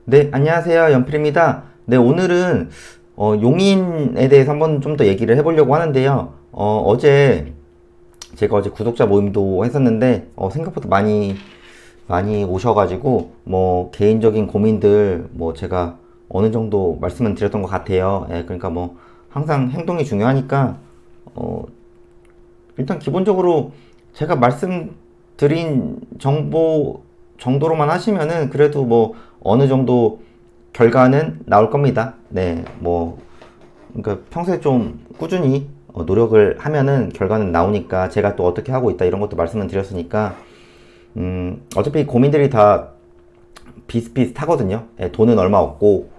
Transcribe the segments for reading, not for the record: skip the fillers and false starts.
네, 안녕하세요. 연필입니다. 네, 오늘은 용인에 대해서 한번 좀 더 얘기를 해보려고 하는데요. 제가 어제 구독자 모임도 했었는데 생각보다 많이 오셔가지고 뭐 개인적인 고민들 뭐 제가 어느 정도 말씀을 드렸던 것 같아요. 예, 그러니까 뭐 항상 행동이 중요하니까 어, 일단 기본적으로 제가 말씀드린 정보 정도로만 하시면은 그래도 뭐 어느 정도 결과는 나올 겁니다. 네, 뭐 그러니까 평소에 좀 꾸준히 노력을 하면은 결과는 나오니까 제가 또 어떻게 하고 있다 이런 것도 말씀을 드렸으니까 어차피 고민들이 다 비슷비슷하거든요. 예, 돈은 얼마 없고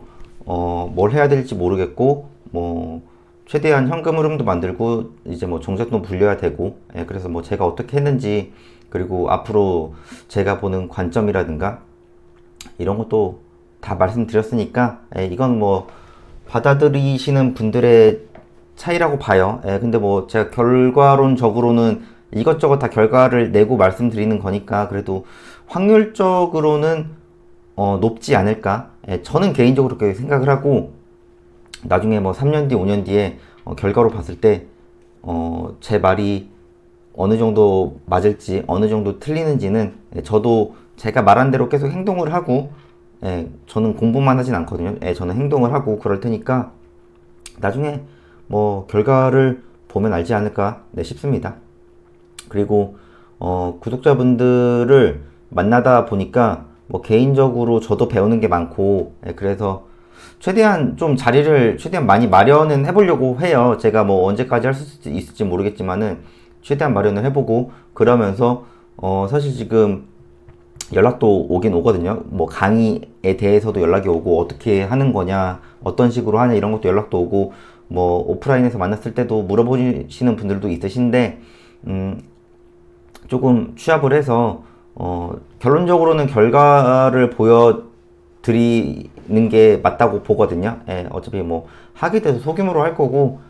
뭘 해야 될지 모르겠고 뭐 최대한 현금 흐름도 만들고 이제 뭐 종잣돈 불려야 되고 그래서 뭐 제가 어떻게 했는지 그리고 앞으로 제가 보는 관점이라든가 이런 것도 다 말씀드렸으니까 이건 뭐 받아들이시는 분들의 차이라고 봐요. 근데 뭐 제가 결과론적으로는 이것저것 다 결과를 내고 말씀드리는 거니까 그래도 확률적으로는 높지 않을까. 저는 개인적으로 그렇게 생각을 하고 나중에 뭐 3년 뒤, 5년 뒤에 결과로 봤을 때 제 말이 어느 정도 맞을지 어느 정도 틀리는지는 저도 제가 말한 대로 계속 행동을 하고 저는 공부만 하진 않거든요. 저는 행동을 하고 그럴 테니까 나중에 뭐 결과를 보면 알지 않을까 싶습니다. 그리고 구독자분들을 만나다 보니까 뭐 개인적으로 저도 배우는 게 많고 그래서 최대한 좀 자리를 최대한 많이 마련은 해보려고 해요. 제가 뭐 언제까지 할 수 있을지 모르겠지만은 최대한 마련을 해보고 그러면서 사실 지금 연락도 오긴 오거든요. 뭐 강의에 대해서도 연락이 오고 어떻게 하는 거냐, 어떤 식으로 하냐 이런 것도 연락도 오고 뭐 오프라인에서 만났을 때도 물어보시는 분들도 있으신데 조금 취합을 해서 결론적으로는 결과를 보여드리는 게 맞다고 보거든요. 어차피 뭐 하게 돼서 소규모로 할 거고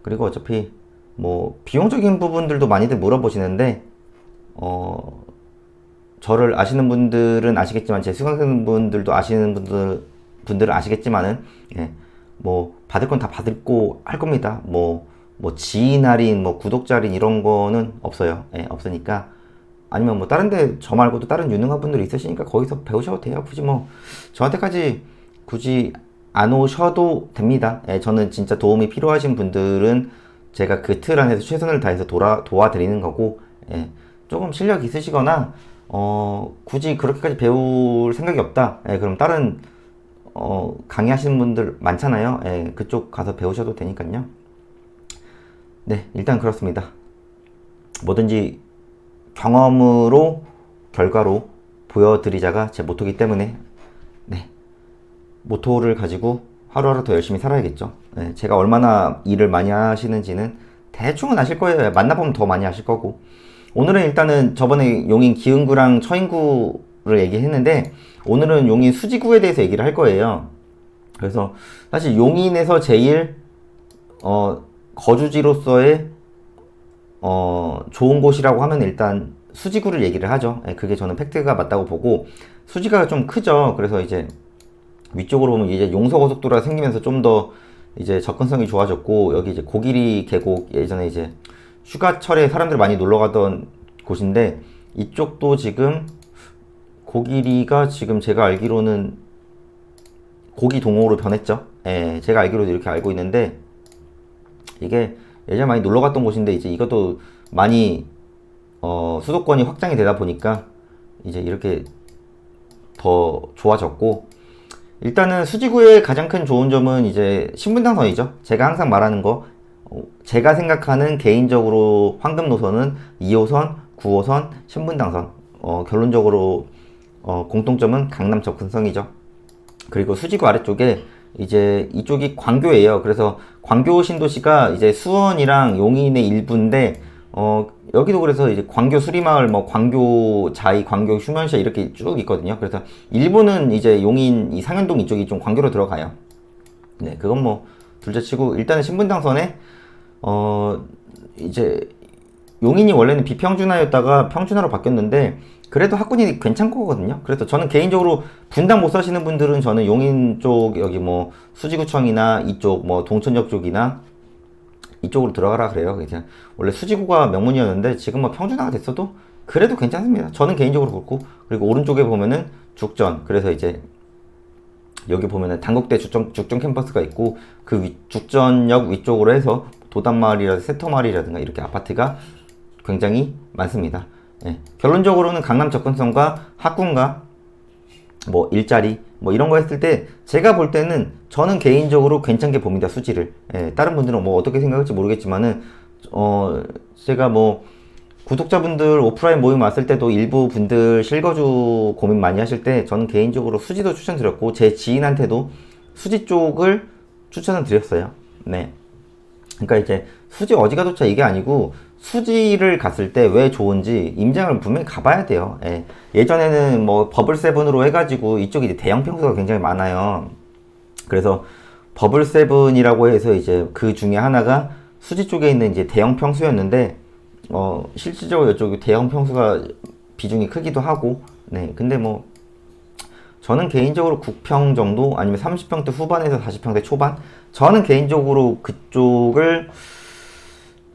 그리고 어차피 뭐 비용적인 부분들도 많이들 물어보시는데 저를 아시는 분들은 아시겠지만 제 수강생분들도 아시는 분들은 아시겠지만은 뭐 받을 건 다 받고 할 겁니다. 뭐 지인 할인, 뭐 구독자 할인 이런 거는 없어요. 없으니까 아니면 뭐 다른 데 저 말고도 다른 유능한 분들이 있으시니까 거기서 배우셔도 돼요. 굳이 뭐 저한테까지 굳이 안 오셔도 됩니다. 저는 진짜 도움이 필요하신 분들은 제가 그 틀 안에서 최선을 다해서 도와드리는 거고 조금 실력 있으시거나 굳이 그렇게까지 배울 생각이 없다. 그럼 다른 강의하시는 분들 많잖아요. 그쪽 가서 배우셔도 되니까요. 네, 일단 그렇습니다. 뭐든지 경험으로 결과로 보여드리자가 제 모토기 때문에 네, 모토를 가지고 하루하루 더 열심히 살아야겠죠. 제가 얼마나 일을 많이 하시는지는 대충은 아실 거예요. 만나보면 더 많이 아실 거고. 오늘은 일단은 저번에 용인 기흥구랑 처인구를 얘기했는데 오늘은 용인 수지구에 대해서 얘기를 할 거예요. 그래서 사실 용인에서 제일 거주지로서의 좋은 곳이라고 하면 일단 수지구를 얘기를 하죠. 그게 저는 팩트가 맞다고 보고 수지가 좀 크죠. 그래서 이제 위쪽으로 보면 이제 용서고속도로가 생기면서 좀 더 이제 접근성이 좋아졌고 여기 이제 고길이 계곡 예전에 이제 휴가철에 사람들 많이 놀러 가던 곳인데 이쪽도 지금 고길이가 지금 제가 알기로는 고기동호로 변했죠. 제가 알기로도 이렇게 알고 있는데 이게 예전에 많이 놀러 갔던 곳인데 이제 이것도 많이 수도권이 확장이 되다 보니까 이제 이렇게 더 좋아졌고 일단은 수지구의 가장 큰 좋은 점은 이제 신분당선이죠. 제가 항상 말하는 거 제가 생각하는 개인적으로 황금 노선은 2호선, 9호선, 신분당선 결론적으로 공통점은 강남 접근성이죠. 그리고 수지구 아래쪽에 이제 이쪽이 광교예요. 그래서 광교 신도시가 이제 수원이랑 용인의 일부인데 여기도 그래서 이제 광교 수리마을, 뭐 광교 자이, 광교 휴면시 이렇게 쭉 있거든요. 그래서 일부는 이제 용인 이 상현동 이쪽이 좀 광교로 들어가요. 네, 그건 뭐 둘째치고 일단은 신분당선에 이제 용인이 원래는 비평준화였다가 평준화로 바뀌었는데 그래도 학군이 괜찮거든요. 그래서 저는 개인적으로 분당 못 사시는 분들은 저는 용인 쪽 여기 뭐 수지구청이나 이쪽 뭐 동천역 쪽이나 이쪽으로 들어가라 그래요. 그냥 원래 수지구가 명문이었는데 지금 뭐 평준화가 됐어도 그래도 괜찮습니다. 저는 개인적으로 그렇고. 그리고 오른쪽에 보면은 죽전, 그래서 이제 여기 보면은 단국대 죽전 캠퍼스가 있고 그 죽전역 위쪽으로 해서 도단마을이라든가 세터마을이라든가 이렇게 아파트가 굉장히 많습니다. 예. 결론적으로는 강남 접근성과 학군과 뭐 일자리 뭐 이런 거 했을 때 제가 볼 때는 저는 개인적으로 괜찮게 봅니다. 수지를. 예. 다른 분들은 뭐 어떻게 생각할지 모르겠지만은 제가 뭐 구독자분들 오프라인 모임 왔을 때도 일부 분들 실거주 고민 많이 하실 때 저는 개인적으로 수지도 추천드렸고 제 지인한테도 수지 쪽을 추천을 드렸어요. 네. 그러니까 이제 수지 어디가 좋자 이게 아니고 수지를 갔을 때 왜 좋은지 임장을 분명히 가봐야 돼요. 예. 예전에는 뭐 버블세븐으로 해가지고 이쪽이 이제 대형 평수가 굉장히 많아요. 그래서 버블세븐이라고 해서 이제 그 중에 하나가 수지 쪽에 있는 이제 대형 평수였는데 실질적으로 이쪽이 대형 평수가 비중이 크기도 하고, 네. 근데 뭐, 저는 개인적으로 9평 정도, 아니면 30평대 후반에서 40평대 초반? 저는 개인적으로 그쪽을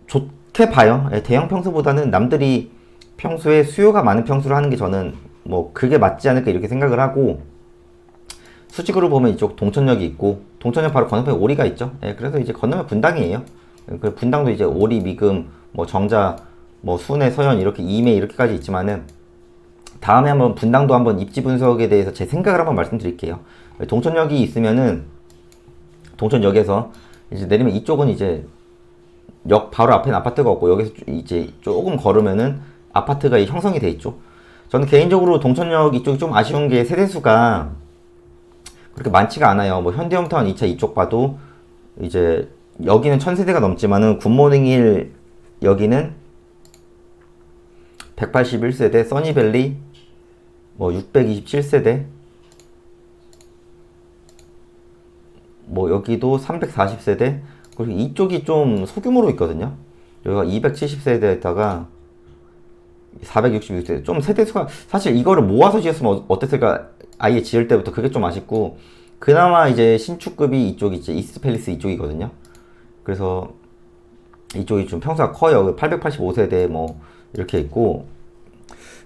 좋게 봐요. 예, 대형 평수보다는 남들이 평수에 수요가 많은 평수를 하는 게 저는 뭐, 그게 맞지 않을까 이렇게 생각을 하고, 수직으로 보면 이쪽 동천역이 있고, 동천역 바로 건너편에 오리가 있죠. 예, 그래서 이제 건너면 분당이에요. 그 분당도 이제 오리, 미금, 뭐 정자, 뭐 순회, 서현 이렇게 이메 이렇게까지 있지만은 다음에 한번 분당도 한번 입지 분석에 대해서 제 생각을 한번 말씀드릴게요. 동천역이 있으면은 동천역에서 이제 내리면 이쪽은 이제 역 바로 앞에는 아파트가 없고 여기서 이제 조금 걸으면은 아파트가 형성이 돼 있죠. 저는 개인적으로 동천역 이쪽이 좀 아쉬운 게 세대수가 그렇게 많지가 않아요. 뭐 현대홈타운 2차 이쪽 봐도 이제 여기는 1000세대가 넘지만은 굿모닝 1 여기는 181세대, 써니밸리 뭐 627세대, 뭐 여기도 340세대, 그리고 이쪽이 좀 소규모로 있거든요. 여기가 270세대에다가 466세대, 좀 세대수가 사실 이거를 모아서 지었으면 어땠을까, 아예 지을 때부터 그게 좀 아쉽고, 그나마 이제 신축급이 이쪽이 이제 이스트팰리스 이쪽이거든요. 그래서 이쪽이 좀 평수가 커요. 885세대 뭐 이렇게 있고,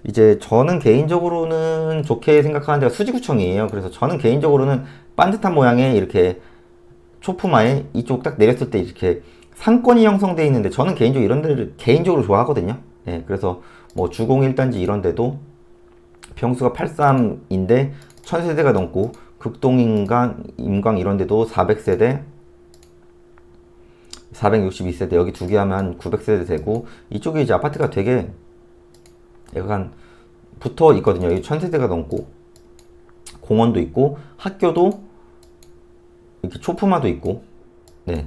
이제 저는 개인적으로는 좋게 생각하는 데가 수지구청이에요. 그래서 저는 개인적으로는 반듯한 모양의 이렇게 초품화에 이쪽 딱 내렸을 때 이렇게 상권이 형성되어 있는데 저는 개인적으로 이런 데를 개인적으로 좋아하거든요. 네, 그래서 뭐 주공 1단지 이런 데도 평수가 83인데 1000세대가 넘고 극동인강, 임광 이런 데도 400세대, 462세대 여기 두 개 하면 900세대 되고 이쪽에 이제 아파트가 되게 약간 붙어 있거든요. 여기 1000세대가 넘고 공원도 있고 학교도 이렇게 초품화도 있고, 네.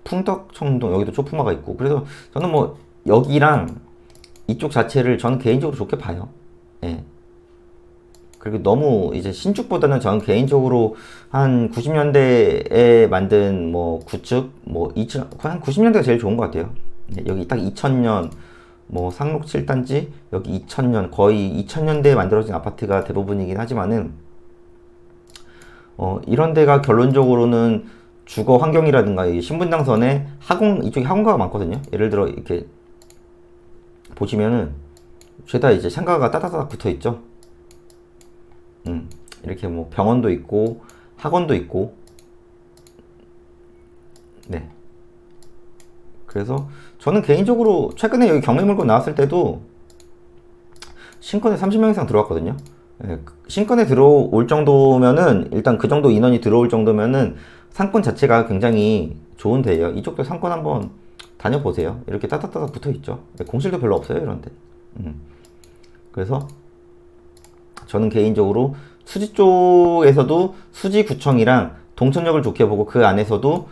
풍덕청동 여기도 초품화가 있고, 그래서 저는 뭐 여기랑 이쪽 자체를 저는 개인적으로 좋게 봐요. 네. 그리고 너무 이제 신축보다는 저는 개인적으로 한 90년대에 만든 뭐 구축 뭐 한 90년대가 제일 좋은 것 같아요. 네, 여기 딱 2000년 뭐 상록 7단지 여기 2000년 거의 2000년대에 만들어진 아파트가 대부분이긴 하지만은 이런 데가 결론적으로는 주거 환경이라든가 이 신분당선에 이쪽에 학원가가 많거든요. 예를 들어 이렇게 보시면은 죄다 이제 상가가 따다닥 붙어 있죠. 이렇게 뭐 병원도 있고 학원도 있고, 네. 그래서 저는 개인적으로 최근에 여기 경매물건 나왔을 때도 신건에 30명 이상 들어왔거든요. 예, 신건에 들어올 정도면은 일단 그 정도 인원이 들어올 정도면은 상권 자체가 굉장히 좋은 데예요. 이쪽도 상권 한번 다녀보세요. 이렇게 따닥따닥 붙어 있죠. 공실도 별로 없어요, 이런데. 그래서 저는 개인적으로 수지 쪽에서도 수지구청이랑 동천역을 좋게 보고 그 안에서도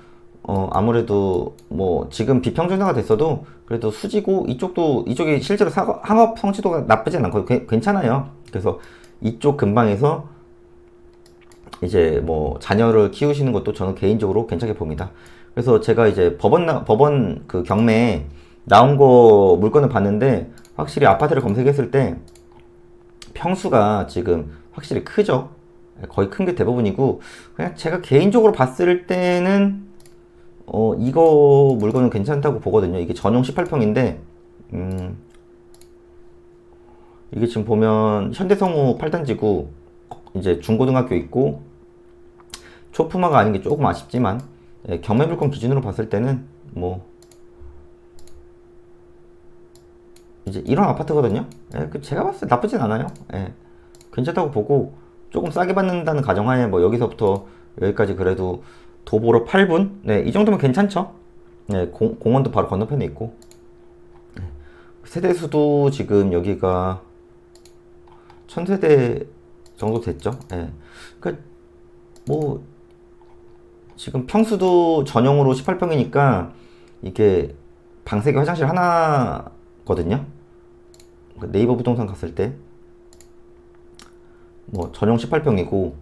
아무래도 뭐 지금 비평준화가 됐어도 그래도 수지고 이쪽이 실제로 상업 성취도가 나쁘진 않고 괜찮아요. 그래서 이쪽 근방에서 이제 뭐 자녀를 키우시는 것도 저는 개인적으로 괜찮게 봅니다. 그래서 제가 이제 법원 그 경매에 나온 거 물건을 봤는데 확실히 아파트를 검색했을 때 평수가 지금 확실히 크죠. 거의 큰 게 대부분이고, 그냥 제가 개인적으로 봤을 때는 이거 물건은 괜찮다고 보거든요. 이게 전용 18평인데 이게 지금 보면 현대성우 8단지고 이제 중고등학교 있고 초품화가 아닌 게 조금 아쉽지만, 경매 물건 기준으로 봤을 때는 뭐 이제 이런 아파트거든요. 제가 봤을 때 나쁘진 않아요. 괜찮다고 보고, 조금 싸게 받는다는 가정하에 뭐 여기서부터 여기까지 그래도 도보로 8분? 네, 이 정도면 괜찮죠. 네, 공원도 바로 건너편에 있고. 세대수도 지금 여기가 1000세대 정도 됐죠. 그러니까 뭐 지금 평수도 전용으로 18평이니까 이게 방 3개 화장실 하나거든요. 네이버 부동산 갔을 때 뭐 전용 18평이고,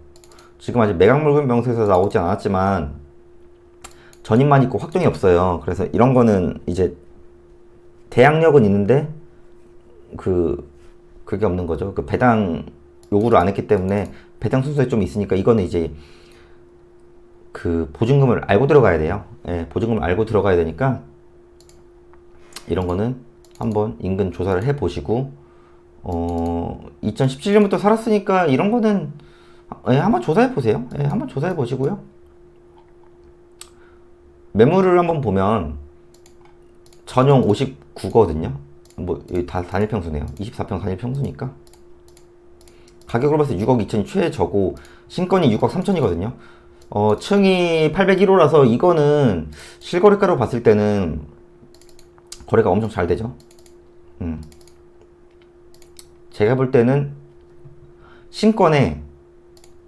지금 아직 매각물건 명세에서 나오지 않았지만 전입만 있고 확정이 없어요. 그래서 이런 거는 이제 대항력은 있는데 그게 없는 거죠. 그 배당 요구를 안 했기 때문에 배당 순서에 좀 있으니까, 이거는 이제 그 보증금을 알고 들어가야 돼요. 보증금을 알고 들어가야 되니까 이런 거는 한번 인근 조사를 해 보시고, 2017년부터 살았으니까 이런 거는 한번 조사해 보세요. 한번 조사해 보시고요. 매물을 한번 보면 전용 59거든요. 뭐 다 단일평수네요. 24평 단일평수니까 가격으로 봤을 때 6억 2천이 최저고, 신건이 6억 3천이거든요. 층이 801호라서 이거는 실거래가로 봤을 때는 거래가 엄청 잘 되죠. 제가 볼 때는 신건에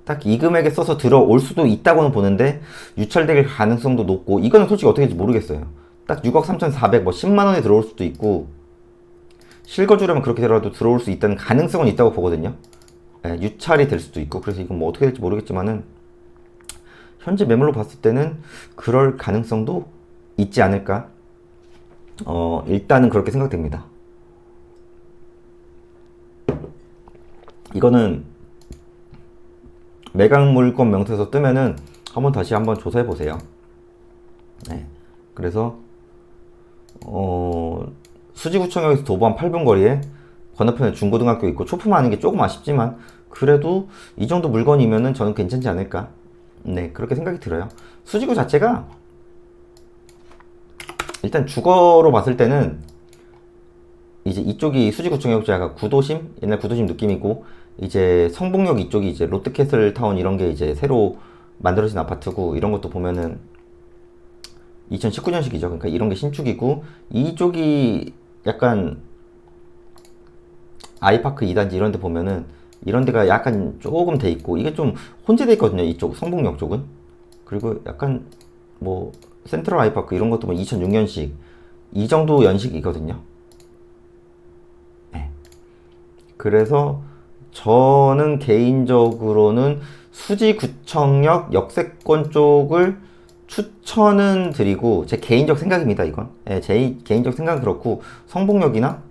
딱 이 금액에 써서 들어올 수도 있다고는 보는데, 유찰될 가능성도 높고, 이거는 솔직히 어떻게 될지 모르겠어요. 딱 6억 3,400, 뭐 10만원에 들어올 수도 있고, 실거주라면 그렇게 들어도 들어올 수 있다는 가능성은 있다고 보거든요. 유찰이 될 수도 있고. 그래서 이건 뭐 어떻게 될지 모르겠지만은, 현재 매물로 봤을 때는 그럴 가능성도 있지 않을까. 일단은 그렇게 생각됩니다. 이거는 매각 물건 명세서 뜨면은 다시 한번 조사해 보세요. 그래서 수지구청역에서 도보 한 8분 거리에 건너편에 중고등학교 있고, 초품 하는 게 조금 아쉽지만 그래도 이 정도 물건이면은 저는 괜찮지 않을까. 네, 그렇게 생각이 들어요. 수지구 자체가 일단 주거로 봤을 때는 이제 이쪽이 수지구청역자가 구도심, 옛날 구도심 느낌이고, 이제 성북역 이쪽이 이제 롯데캐슬 타운 이런 게 이제 새로 만들어진 아파트고, 이런 것도 보면은 2019년식이죠. 그러니까 이런 게 신축이고, 이쪽이 약간 아이파크 2단지 이런 데 보면은 이런 데가 약간 조금 돼 있고, 이게 좀 혼재돼 있거든요. 이쪽 성북역 쪽은. 그리고 약간 뭐 센트럴 아이파크 이런 것도 뭐 2006년식 이 정도 연식이거든요. 그래서 저는 개인적으로는 수지구청역 역세권 쪽을 추천은 드리고, 제 개인적 생각입니다. 이건 제 개인적 생각은 그렇고, 성북역이나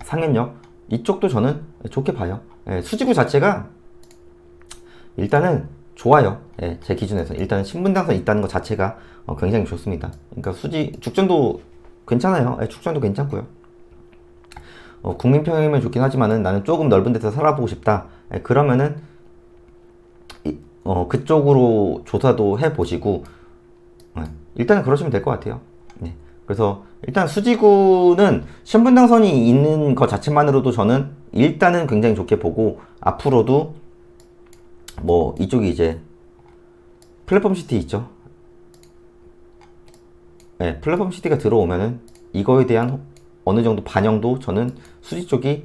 상현역 이쪽도 저는 좋게 봐요. 수지구 자체가 일단은 좋아요. 제 기준에서 일단은 신분당선 있다는 것 자체가 굉장히 좋습니다. 그러니까 죽전도 괜찮아요. 죽전도 괜찮고요. 국민 평형이면 좋긴 하지만은 나는 조금 넓은 데서 살아보고 싶다. 그러면은 그쪽으로 조사도 해보시고, 일단은 그러시면 될 것 같아요. 그래서 일단 수지구는 신분당선이 있는 것 자체만으로도 저는 일단은 굉장히 좋게 보고, 앞으로도 뭐 이쪽이 이제 플랫폼 시티 있죠. 플랫폼 시티가 들어오면은 이거에 대한 어느 정도 반영도 저는 수지 쪽이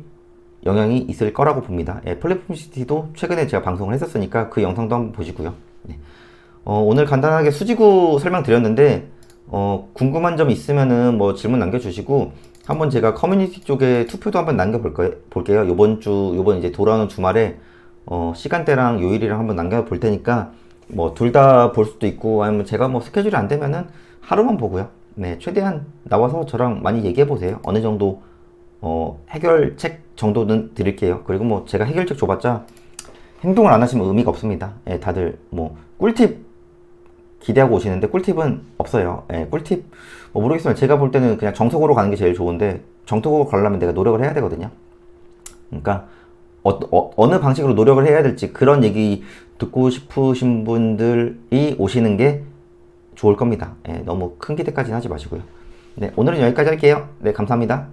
영향이 있을 거라고 봅니다. 플랫폼 시티도 최근에 제가 방송을 했었으니까 그 영상도 한번 보시고요. 오늘 간단하게 수지구 설명드렸는데, 궁금한 점 있으면은 뭐 질문 남겨주시고, 한번 제가 커뮤니티 쪽에 투표도 한번 남겨볼게요. 요번 이제 돌아오는 주말에 시간대랑 요일이랑 한번 남겨볼 테니까, 뭐 둘 다 볼 수도 있고, 아니면 제가 뭐 스케줄이 안 되면은 하루만 보고요. 최대한 나와서 저랑 많이 얘기해 보세요. 어느 정도 해결책 정도는 드릴게요. 그리고 뭐 제가 해결책 줘봤자 행동을 안 하시면 의미가 없습니다. 예, 다들 뭐 꿀팁 기대하고 오시는데 꿀팁은 없어요. 예, 꿀팁 뭐 모르겠어요. 제가 볼 때는 그냥 정석으로 가는 게 제일 좋은데 정석으로 가려면 내가 노력을 해야 되거든요. 그러니까 어느 방식으로 노력을 해야 될지 그런 얘기 듣고 싶으신 분들이 오시는 게 좋을 겁니다. 예, 너무 큰 기대까지는 하지 마시고요. 네, 오늘은 여기까지 할게요. 네, 감사합니다.